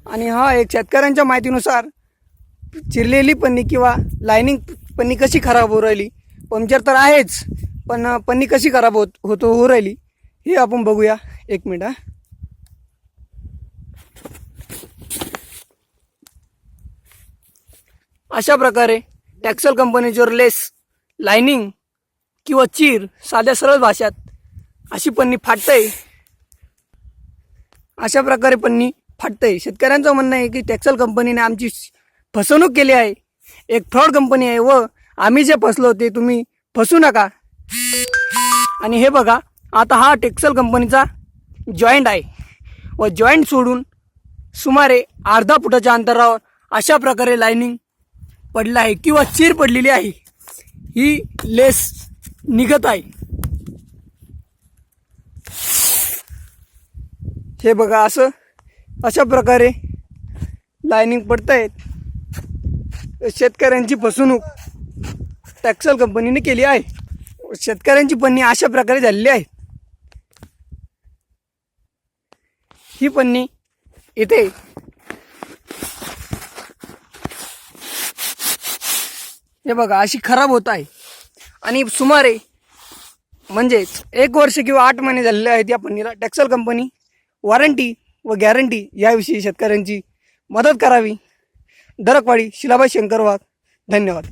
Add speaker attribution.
Speaker 1: आणि हा एक शेतकऱ्यांच्या माहितीनुसार चिरलेली पन्नी किंवा लायनिंग पन्नी कशी खराब होऊ राहिली, पंक्चर तर आहेच पण पन्नी कशी खराब होऊ राहिली हे आपण बघूया. एक मिनिट. अशा प्रकारे टेक्सल कंपनीच्या लेस, लायनिंग किंवा चीर, साध्या सरळ भाषेत अशी पन्नी फाटते. अशा प्रकारे पन्नी फाटते. शेतकऱ्यांचं म्हणणं आहे की टेक्सल कंपनीने आमची फसवणूक केली आहे, एक फ्रॉड कंपनी आहे व आम्ही जे फसलो ते तुम्ही फसू नका. आणि हे बघा, आता हा टेक्सल कंपनीचा जॉईंट आहे व जॉईंट सोडून सुमारे अर्धा फुटाच्या अंतरावर अशा प्रकारे लायनिंग पडलं आहे किंवा चीर पडलेली आहे. ही लेस निघत आहे. हे बघा, अशा प्रकारे लायनिंग पडत आहेत. शेतकऱ्यांची फसवणूक टेक्सल कंपनीने केली आहे. शेतकऱ्यांची पन्नी अशा प्रकारे झालेली आहे. ही पन्नी इथे हे बघा अशी खराब होत आहे आणि सुमारे म्हणजेच 1 वर्ष किंवा 8 महिने झालेले आहेत या पन्नीला. टेक्सल कंपनी वॉरंटी व गॅरंटी याविषयी शेतकऱ्यांची मदत करावी. दरकवाडी शिलाबाई शंकर वाघ. धन्यवाद.